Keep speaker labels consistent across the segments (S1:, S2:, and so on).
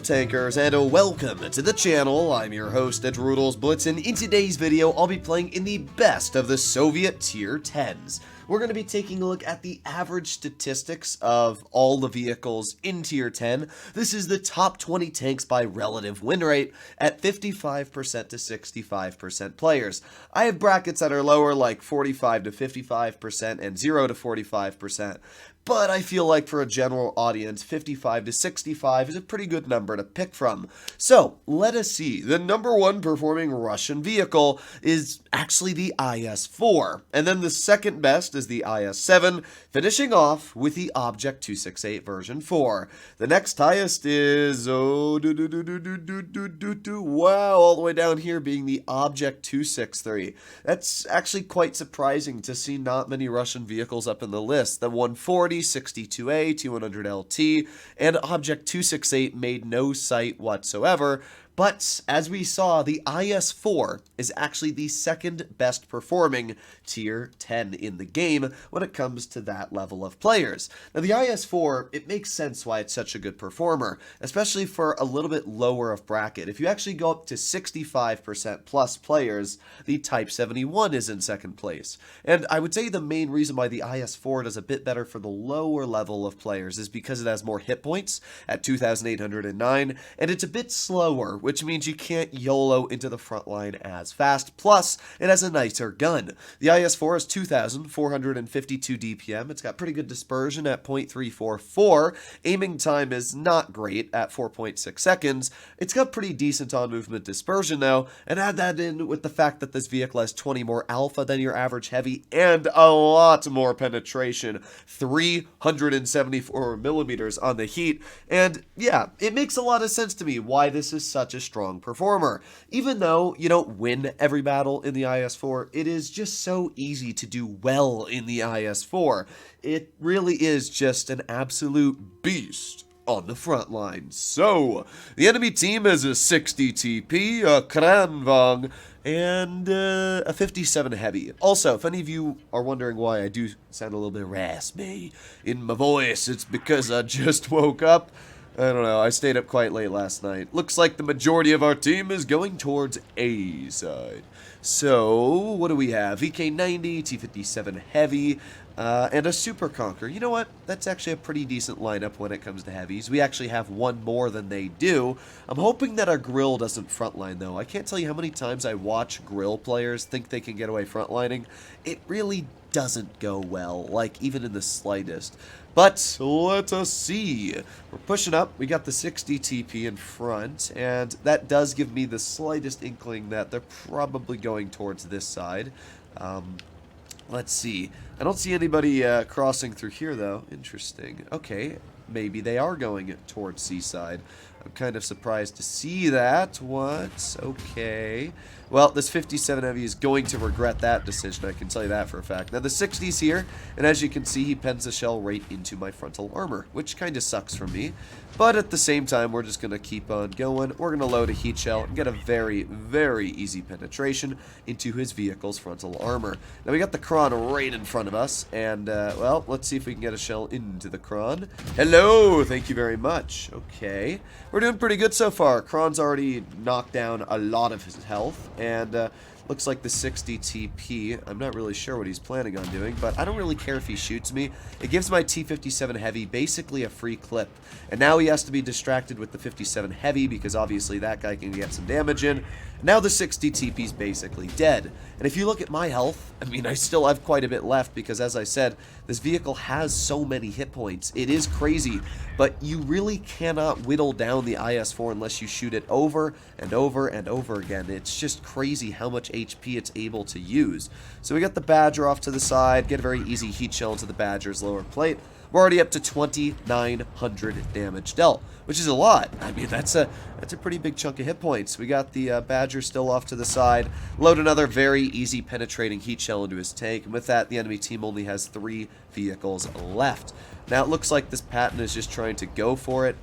S1: tankers, and welcome to the channel. I'm your host at Rudol's Blitz, and in today's video, I'll be playing in the best of the Soviet Tier 10s. We're going to be taking a look at the average statistics of all the vehicles in Tier 10. This is the top 20 tanks by relative win rate at 55% to 65% players. I have brackets that are lower, like 45 to 55% and 0 to 45%. But I feel like for a general audience, 55 to 65 is a pretty good number to pick from. So, let us see. The number one performing Russian vehicle is actually the IS-4. And then the second best is the IS-7, finishing off with the Object 268 version 4. The next highest is, wow, all the way down here being the Object 263. That's actually quite surprising to see not many Russian vehicles up in the list. The 140, 62A, 200LT, and Object 268 made no sight whatsoever. But, as we saw, the IS-4 is actually the second best performing Tier 10 in the game when it comes to that level of players. Now, the IS-4, it makes sense why it's such a good performer, especially for a little bit lower of bracket. If you actually go up to 65% plus players, the Type 71 is in second place. And I would say the main reason why the IS-4 does a bit better for the lower level of players is because it has more hit points at 2,809, and it's a bit slower, which means you can't YOLO into the front line as fast, plus it has a nicer gun. The IS-4 is 2,452 DPM, it's got pretty good dispersion at 0.344, aiming time is not great at 4.6 seconds, it's got pretty decent on-movement dispersion though, and add that in with the fact that this vehicle has 20 more alpha than your average heavy, and a lot more penetration, 374 millimeters on the heat, and yeah, it makes a lot of sense to me why this is such a strong performer. Even though you don't win every battle in the IS-4, it is just so easy to do well in the IS-4. It really is just an absolute beast on the front line. So, the enemy team has a 60 TP, a Kranvang, and a 57 heavy. Also, if any of you are wondering why I do sound a little bit raspy in my voice, it's because I just woke up. I don't know, I stayed up quite late last night. Looks like the majority of our team is going towards A side. So, what do we have? VK90, T57 Heavy, and a Super Conqueror. You know what? That's actually a pretty decent lineup when it comes to heavies. We actually have one more than they do. I'm hoping that our grill doesn't frontline, though. I can't tell you how many times I watch grill players think they can get away frontlining. It really doesn't go well, like even in the slightest. But let us see. We're pushing up. We got the 60 TP in front, and that does give me the slightest inkling that they're probably going towards this side. Let's see. I don't see anybody crossing through here, though. Interesting. Okay, maybe they are going towards Seaside. I'm kind of surprised to see that. What? Okay. Well, this 57 Heavy is going to regret that decision, I can tell you that for a fact. Now, the 60's here, and as you can see, he pens a shell right into my frontal armor, which kind of sucks for me. But at the same time, we're just going to keep on going. We're going to load a heat shell and get a very, very easy penetration into his vehicle's frontal armor. Now, we got the Kron right in front of us, and, well, let's see if we can get a shell into the Kron. Hello! Thank you very much. Okay. We're doing pretty good so far. Kron's already knocked down a lot of his health, and looks like the 60 TP, I'm not really sure what he's planning on doing, but I don't really care if he shoots me. It gives my T57 Heavy basically a free clip, and now he has to be distracted with the 57 Heavy because obviously that guy can get some damage in. Now the 60 TP is basically dead. And if you look at my health, I mean, I still have quite a bit left because, as I said, this vehicle has so many hit points. It is crazy, but you really cannot whittle down the IS-4 unless you shoot it over and over and over again. It's just crazy how much HP it's able to use. So we got the Badger off to the side, get a very easy heat shell into the Badger's lower plate. We're already up to 2,900 damage dealt, which is a lot. I mean, that's a pretty big chunk of hit points. We got the Badger still off to the side. Load another very easy penetrating heat shell into his tank, and with that, the enemy team only has 3 vehicles left. Now, it looks like this Patton is just trying to go for it.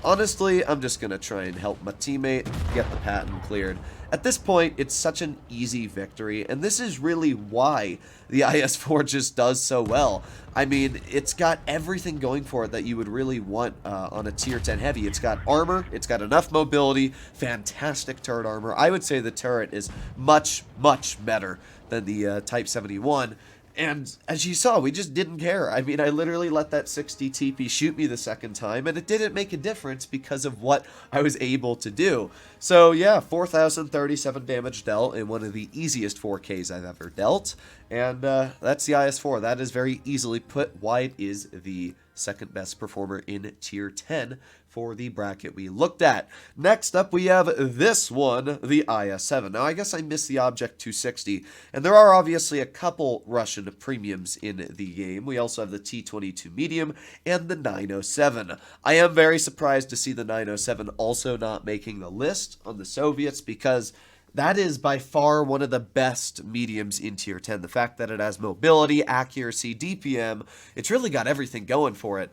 S1: honestly, I'm just going to try and help my teammate get the patent cleared. At this point, it's such an easy victory, and this is really why the IS-4 just does so well. I mean, it's got everything going for it that you would really want on a tier 10 heavy. It's got armor, it's got enough mobility, fantastic turret armor. I would say the turret is much, much better than the Type 71. And as you saw, we just didn't care. I mean, I literally let that 60 TP shoot me the second time, and it didn't make a difference because of what I was able to do. So yeah, 4,037 damage dealt in one of the easiest 4Ks I've ever dealt. And that's the IS-4. That is very easily put why it is the second best performer in tier 10 for the bracket we looked at. Next up, we have this one, the IS-7. Now, I guess I missed the Object 260, and there are obviously a couple Russian premiums in the game. We also have the T-22 Medium and the 907. I am very surprised to see the 907 also not making the list on the Soviets, because that is by far one of the best mediums in tier 10. The fact that it has mobility, accuracy, DPM, it's really got everything going for it.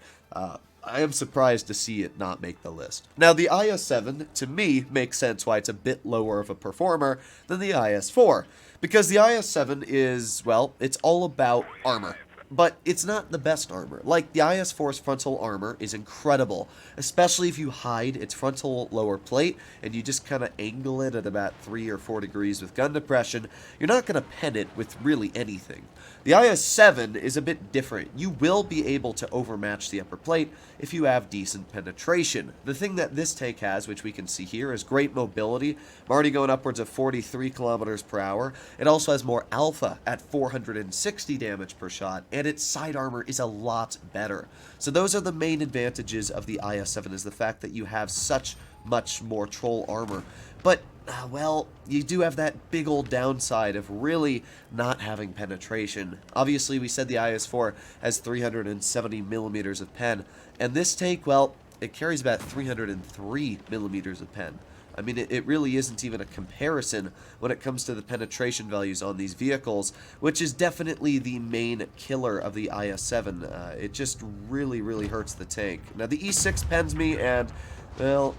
S1: I am surprised to see it not make the list. Now, the IS-7, to me, makes sense why it's a bit lower of a performer than the IS-4. Because the IS-7 is, well, it's all about armor. But it's not the best armor. Like, the IS-4's frontal armor is incredible, especially if you hide its frontal lower plate and you just kind of angle it at about 3 or 4 degrees with gun depression. You're not going to pen it with really anything. The IS-7 is a bit different. You will be able to overmatch the upper plate if you have decent penetration. The thing that this tank has, which we can see here, is great mobility. I'm already going upwards of 43 kilometers per hour. It also has more alpha at 460 damage per shot, and its side armor is a lot better. So those are the main advantages of the IS-7, is the fact that you have such much more troll armor. But, well, you do have that big old downside of really not having penetration. Obviously, we said the IS-4 has 370 millimeters of pen, and this tank, well, it carries about 303 millimeters of pen. I mean, it really isn't even a comparison when it comes to the penetration values on these vehicles, which is definitely the main killer of the IS-7. It just really, really hurts the tank. Now, the E6 pens me, and, well,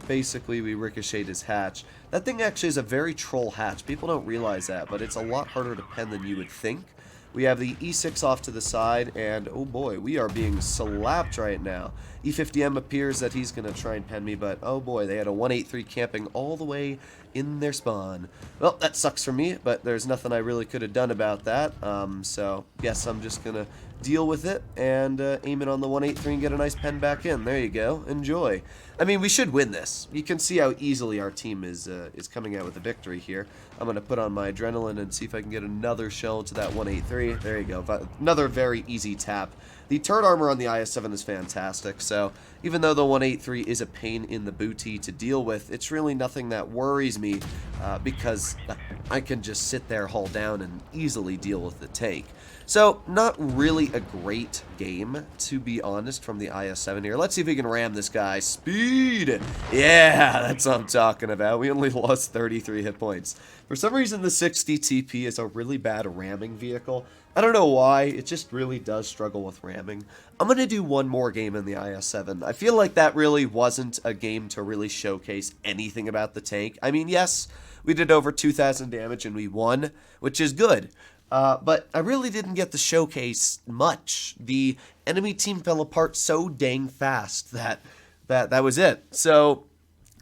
S1: basically we ricocheted his hatch. That thing actually is a very troll hatch. People don't realize that, but it's a lot harder to pen than you would think. We have the E6 off to the side, and oh boy, we are being slapped right now. E50M appears that he's going to try and pen me, but oh boy, they had a 183 camping all the way in their spawn. Well, that sucks for me, but there's nothing I really could have done about that. So, yes, I'm just going to deal with it and aim it on the 183 and get a nice pen back in. There you go. Enjoy. I mean, we should win this. You can see how easily our team is coming out with a victory here. I'm going to put on my adrenaline and see if I can get another shell to that 183. There you go. Another very easy tap. The turret armor on the IS-7 is fantastic, so even though the 183 is a pain in the booty to deal with, it's really nothing that worries me because I can just sit there, hull down, and easily deal with the tank. So, not really a great game, to be honest, from the IS-7 here. Let's see if we can ram this guy. Speed! Yeah, that's what I'm talking about. We only lost 33 hit points. For some reason, the 60 TP is a really bad ramming vehicle. I don't know why, it just really does struggle with ramming. I'm going to do one more game in the IS-7. I feel like that really wasn't a game to really showcase anything about the tank. I mean, yes, we did over 2,000 damage and we won, which is good. But I really didn't get to showcase much. The enemy team fell apart so dang fast that was it. So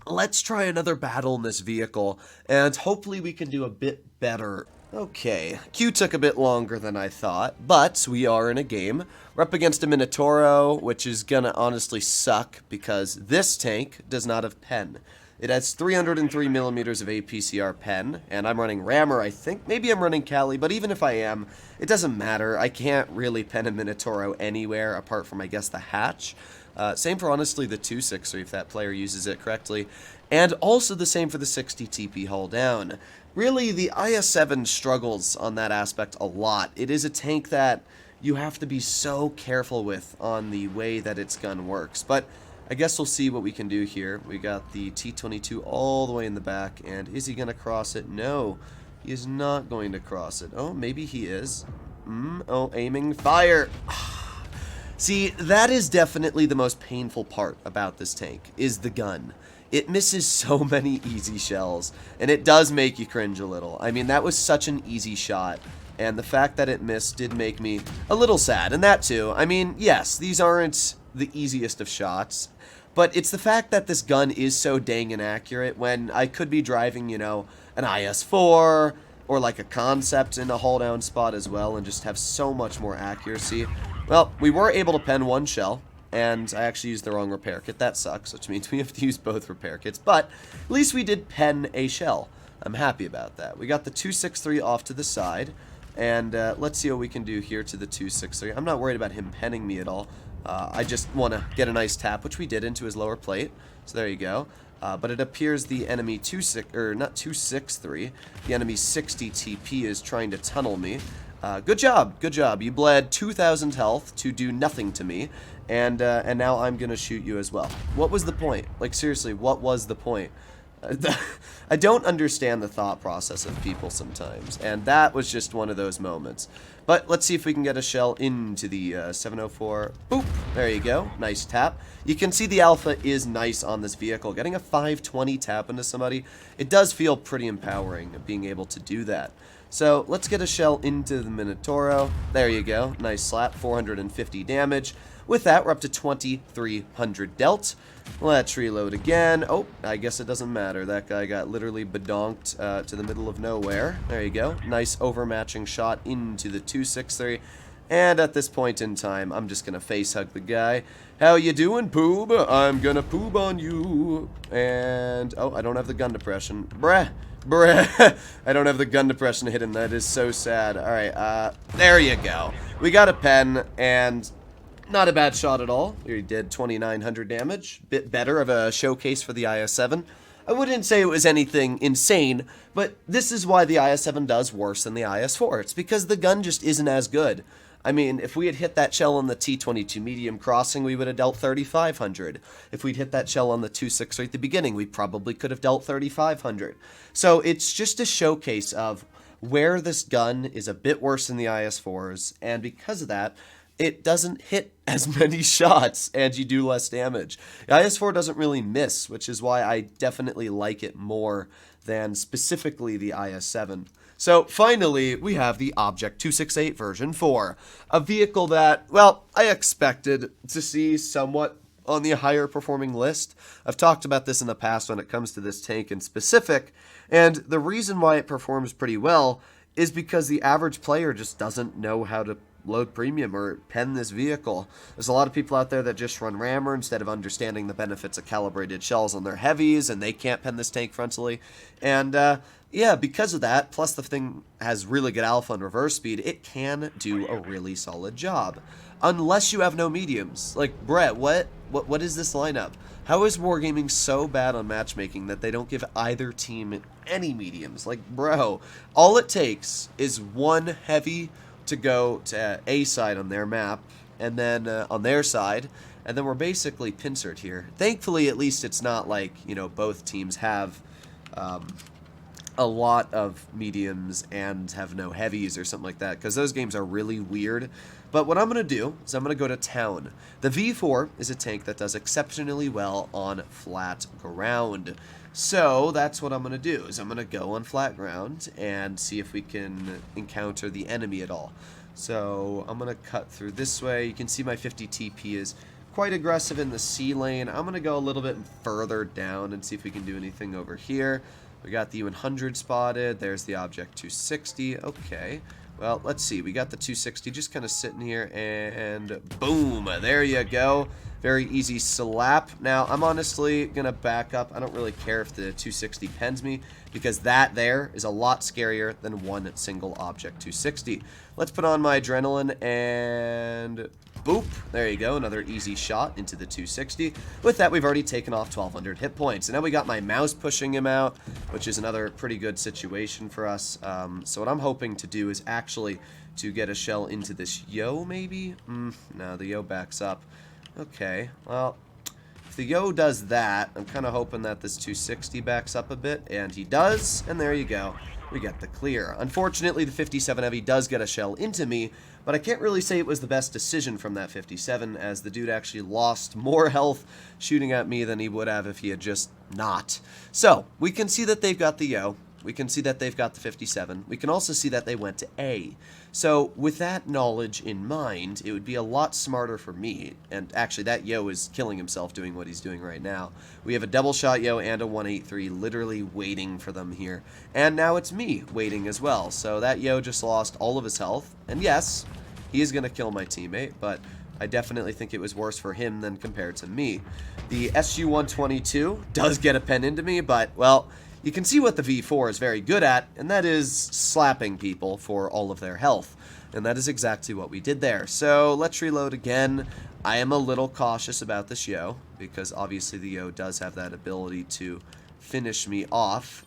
S1: let's try another battle in this vehicle, and hopefully we can do a bit better. Okay, Q took a bit longer than I thought, but we are in a game. We're up against a Minotauro, which is gonna honestly suck because this tank does not have pen. It has 303 millimeters of APCR pen, and I'm running Rammer, I think. Maybe I'm running Cali, but even if I am, it doesn't matter. I can't really pen a Minotauro anywhere apart from, I guess, the hatch. Same for, honestly, the 263 if that player uses it correctly. And also the same for the 60 TP hull down. Really, the IS-7 struggles on that aspect a lot. It is a tank that you have to be so careful with on the way that its gun works. But I guess we'll see what we can do here. We got the T-22 all the way in the back, and is he going to cross it? No, he is not going to cross it. Oh, maybe he is. Oh, aiming, fire! See, that is definitely the most painful part about this tank, is the gun. It misses so many easy shells, and it does make you cringe a little. I mean, that was such an easy shot, and the fact that it missed did make me a little sad. And that too, I mean, yes, these aren't the easiest of shots, but it's the fact that this gun is so dang inaccurate when I could be driving, you know, an IS-4 or like a concept in a hull down spot as well and just have so much more accuracy. Well, we were able to pen one shell, and I actually used the wrong repair kit. That sucks, which means we have to use both repair kits, but at least we did pen a shell. I'm happy about that. We got the 263 off to the side, and let's see what we can do here to the 263. I'm not worried about him penning me at all. I just want to get a nice tap, which we did into his lower plate. So there you go. But it appears the enemy 263, the enemy 60 TP is trying to tunnel me. Good job, good job. You bled 2,000 health to do nothing to me, and now I'm gonna shoot you as well. What was the point? Like, seriously, what was the point? I don't understand the thought process of people sometimes, and that was just one of those moments. But let's see if we can get a shell into the 704. Boop! There you go. Nice tap. You can see the alpha is nice on this vehicle. Getting a 520 tap into somebody, it does feel pretty empowering being able to do that. So let's get a shell into the Minotauro. There you go. Nice slap. 450 damage. With that, we're up to 2,300 dealt. Let's reload again. Oh, I guess it doesn't matter. That guy got literally bedonked to the middle of nowhere. There you go. Nice overmatching shot into the 263. And at this point in time, I'm just going to face hug the guy. How you doing, Poob? I'm going to poob on you. And, oh, I don't have the gun depression. Bruh. I don't have the gun depression to hit him. That is so sad. Alright, there you go. We got a pen, and not a bad shot at all. We did 2,900 damage. Bit better of a showcase for the IS-7. I wouldn't say it was anything insane, but this is why the IS-7 does worse than the IS-4. It's because the gun just isn't as good. I mean, if we had hit that shell on the T-22 medium crossing, we would have dealt 3,500. If we'd hit that shell on the 263 at the beginning, we probably could have dealt 3,500. So it's just a showcase of where this gun is a bit worse than the IS-4s, and because of that, it doesn't hit as many shots, and you do less damage. The IS-4 doesn't really miss, which is why I definitely like it more than specifically the IS-7. So, finally, we have the Object 268 version 4, a vehicle that, well, I expected to see somewhat on the higher performing list. I've talked about this in the past when it comes to this tank in specific, and the reason why it performs pretty well is because the average player just doesn't know how to load premium or pen this vehicle. There's a lot of people out there that just run rammer instead of understanding the benefits of calibrated shells on their heavies, and they can't pen this tank frontally. And yeah, because of that, plus the thing has really good alpha and reverse speed, it can do a really solid job. Unless you have no mediums. Like, Brett, what is this lineup? How is Wargaming so bad on matchmaking that they don't give either team any mediums? Like, bro, all it takes is one heavy to go to A side on their map, and then on their side, and then we're basically pincered here. Thankfully, at least it's not like, you know, both teams have a lot of mediums and have no heavies or something like that, because those games are really weird. But what I'm going to do is I'm going to go to town. The V4 is a tank that does exceptionally well on flat ground. So that's what I'm going to do, is I'm going to go on flat ground and see if we can encounter the enemy at all. So I'm going to cut through this way. You can see my 50 TP is quite aggressive in the C lane. I'm going to go a little bit further down and see if we can do anything over here. We got the U100 spotted. There's the Object 260. Okay. Well, let's see. We got the 260 just kind of sitting here, and boom. There you go. Very easy slap. Now, I'm honestly going to back up. I don't really care if the 260 pens me, because that there is a lot scarier than one single Object 260. Let's put on my adrenaline, and boop. There you go. Another easy shot into the 260. With that, we've already taken off 1,200 hit points. And now we got my mouse pushing him out, which is another pretty good situation for us. So what I'm hoping to do is actually to get a shell into this Yo, maybe? No, the Yo backs up. Okay, well, if the Yo does that, I'm kind of hoping that this 260 backs up a bit, and he does, and there you go. we get the clear. Unfortunately, the 57 Heavy does get a shell into me, but I can't really say it was the best decision from that 57, as the dude actually lost more health shooting at me than he would have if he had just not. So, we can see that they've got the Yo. We can see that they've got the 57. We can also see that they went to A. So, with that knowledge in mind, it would be a lot smarter for me, and actually that Yo is killing himself doing what he's doing right now. We have a double shot Yo and a 183 literally waiting for them here. And now it's me waiting as well. So that Yo just lost all of his health. And yes, he is going to kill my teammate, but I definitely think it was worse for him than compared to me. The SU-122 does get a pen into me, but, well, you can see what the V4 is very good at, and that is slapping people for all of their health. And that is exactly what we did there. So let's reload again. I am a little cautious about this Yo, because obviously the Yo does have that ability to finish me off.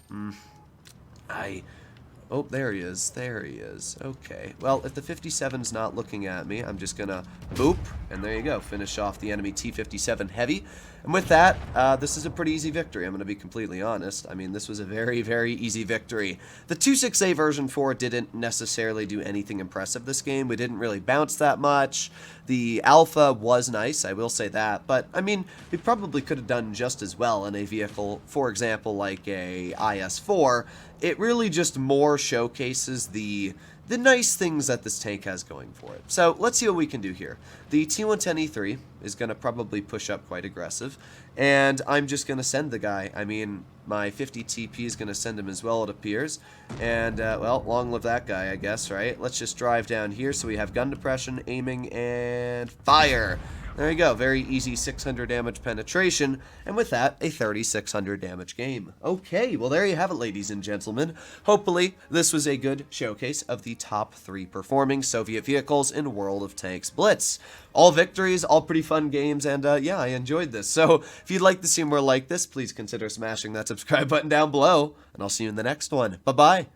S1: Oh, there he is. There he is. Okay. Well, if the 57's not looking at me, I'm just gonna boop, and there you go. Finish off the enemy T-57 Heavy. And with that, this is a pretty easy victory, I'm gonna be completely honest. I mean, this was a very, very easy victory. The 2.6A version 4 didn't necessarily do anything impressive this game. We didn't really bounce that much. The Alpha was nice, I will say that. But, I mean, we probably could have done just as well in a vehicle, for example, like a IS-4. It really just more showcases the nice things that this tank has going for it. So let's see what we can do here. The T110E3 is going to probably push up quite aggressive, and I'm just going to send the guy. I mean, my 50 TP is going to send him as well, it appears. And, well, long live that guy, I guess, right? Let's just drive down here so we have gun depression, aiming, and fire. There you go, very easy 600 damage penetration, and with that, a 3600 damage game. Okay, well there you have it, ladies and gentlemen. Hopefully, this was a good showcase of the top 3 performing Soviet vehicles in World of Tanks Blitz. All victories, all pretty fun games, and yeah, I enjoyed this. So, if you'd like to see more like this, please consider smashing that subscribe button down below, and I'll see you in the next one. Bye-bye.